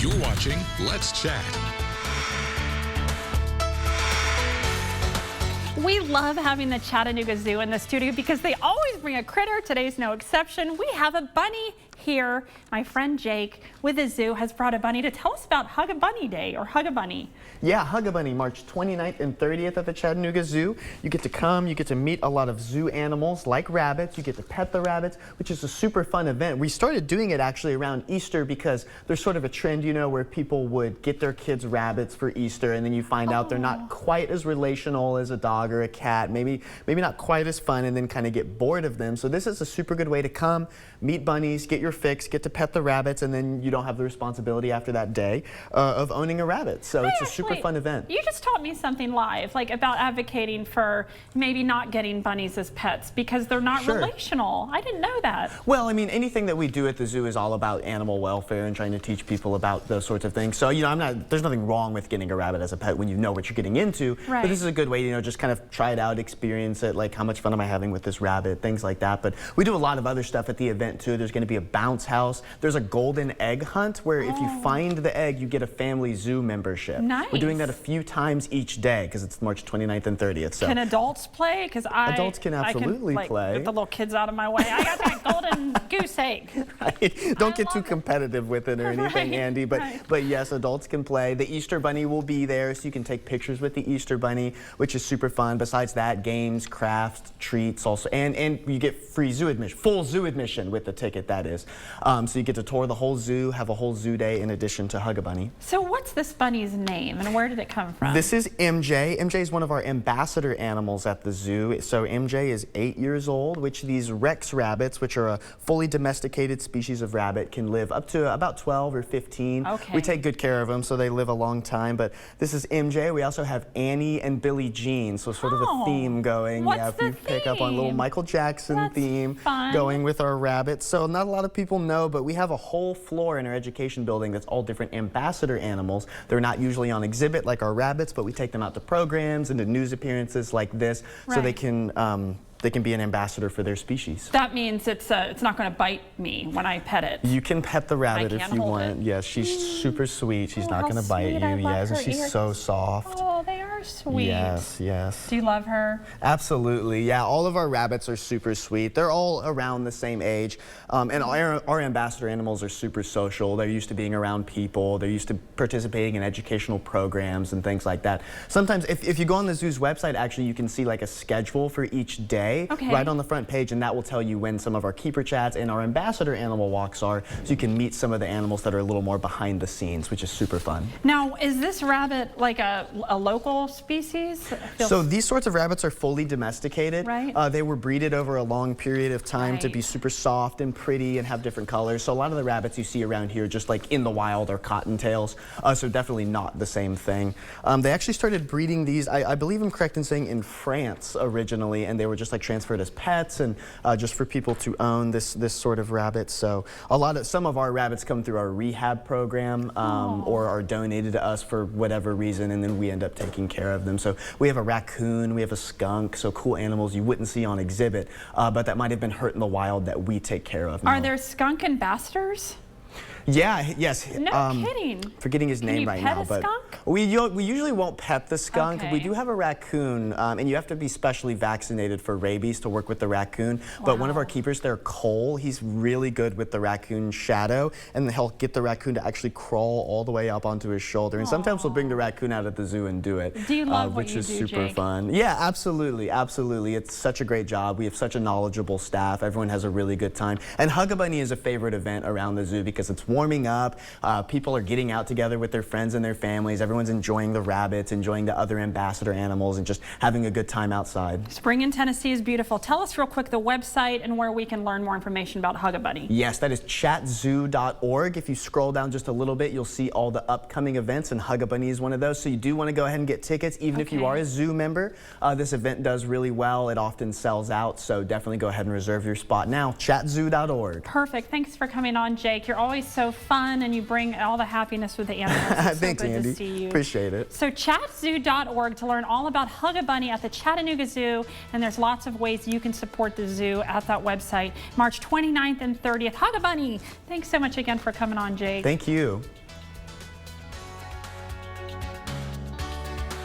You're watching Let's Chat. We love having the Chattanooga Zoo in the studio because they always bring a critter. Today's no exception. We have a bunny here. My friend Jake with the zoo has brought a bunny to tell us about Hug a Bunny Day, or Hug a Bunny. Yeah, Hug a Bunny, March 29th and 30th at the Chattanooga Zoo. You get to come, you get to meet a lot of zoo animals like rabbits. You get to pet the rabbits, which is a super fun event. We started doing it actually around Easter because there's sort of a trend, you know, where people would get their kids rabbits for Easter, and then you find out they're not quite as relational as a dog or a cat, maybe not quite as fun, and then kind of get bored of them. So this is a super good way to come, meet bunnies, get your fix, get to pet the rabbits, and then you don't have the responsibility after that day of owning a rabbit. So it's a super fun event. You just taught me something live, like about advocating for maybe not getting bunnies as pets because they're not relational. I didn't know that. Well, I mean, anything that we do at the zoo is all about animal welfare and trying to teach people about those sorts of things. So, you know, there's nothing wrong with getting a rabbit as a pet when you know what you're getting into. Right. But this is a good way, you know, just kind of try it out, experience it, like how much fun am I having with this rabbit, things like that. But we do a lot of other stuff at the event too. There's going to be a bounce house. There's a golden egg hunt where if you find the egg, you get a family zoo membership. Nice. We're doing that a few times each day because it's March 29th and 30th. So can adults play? Because adults can absolutely play. Get the little kids out of my way. I got that golden goose egg. Right. Don't get too competitive with it or anything, Andy. But yes, adults can play. The Easter Bunny will be there, so you can take pictures with the Easter Bunny, which is super fun. Besides that, games, crafts, treats, also, and you get free zoo admission, full zoo admission with the ticket. That is, so you get to tour the whole zoo, have a whole zoo day in addition to Hug a Bunny. So what's this bunny's name, and where did it come from? This is MJ. MJ is one of our ambassador animals at the zoo. So MJ is 8 years old, which these Rex rabbits, which are a fully domesticated species of rabbit, can live up to about 12 or 15. Okay. We take good care of them, so they live a long time. But this is MJ. We also have Annie and Billie Jean, so sort of a theme going. What's if the you pick up on little Michael Jackson That's theme fun. going with our rabbits. So not a lot of people know, but we have a whole floor in our education building that's all different ambassador animals. They're not usually on exhibit like our rabbits, but we take them out to programs and to news appearances like this, so they can be an ambassador for their species. That means it's not going to bite me when I pet it. You can pet the rabbit if you want. Yes, she's super sweet. She's not going to bite you. Yes, and she's so soft. Oh, they are sweet. Yes, yes. Do you love her? Absolutely, yeah. All of our rabbits are super sweet. They're all around the same age. And our ambassador animals are super social. They're used to being around people. They're used to participating in educational programs and things like that. Sometimes, if you go on the zoo's website, actually, you can see like a schedule for each day right on the front page, and that will tell you when some of our keeper chats and our ambassador animal walks are, so you can meet some of the animals that are a little more behind the scenes, which is super fun. Now, is this rabbit like a local species? So these sorts of rabbits are fully domesticated. Right. They were breeded over a long period of time to be super soft and pretty and have different colors. So a lot of the rabbits you see around here, just like in the wild, are cottontails. So definitely not the same thing. They actually started breeding these, I believe I'm correct in saying, in France originally, and they were just like transferred as pets and just for people to own this sort of rabbit. So some of our rabbits come through our rehab program or are donated to us for whatever reason, and then we end up taking care of them. So we have a raccoon, we have a skunk, so cool animals you wouldn't see on exhibit, but that might have been hurt in the wild that we take care of now. Are there skunk ambassadors? Yeah, yes. No kidding. Forgetting his name right now, but we usually won't pet the skunk. Okay. We do have a raccoon, and you have to be specially vaccinated for rabies to work with the raccoon. But one of our keepers there, Cole, he's really good with the raccoon shadow, and he'll get the raccoon to actually crawl all the way up onto his shoulder. And sometimes we'll bring the raccoon out at the zoo and do it, do you love which is super Jake? fun. Yeah, absolutely, absolutely. It's such a great job. We have such a knowledgeable staff. Everyone has a really good time. And Hug a Bunny is a favorite event around the zoo because it's warming up. People are getting out together with their friends and their families. Everyone's enjoying the rabbits, enjoying the other ambassador animals, and just having a good time outside. Spring in Tennessee is beautiful. Tell us real quick the website and where we can learn more information about Hug a Bunny. Yes, that is chatzoo.org. If you scroll down just a little bit, you'll see all the upcoming events, and Hug a Bunny is one of those. So you do want to go ahead and get tickets, even if you are a zoo member. This event does really well. It often sells out, so definitely go ahead and reserve your spot now. chatzoo.org. Perfect. Thanks for coming on, Jake. You're always so fun, and you bring all the happiness with the animals. It's Thanks, so good Andy. to see you. Appreciate it. So chatzoo.org to learn all about Hug a Bunny at the Chattanooga Zoo, and there's lots of ways you can support the zoo at that website. March 29th and 30th, Hug a Bunny. Thanks so much again for coming on, Jake. Thank you.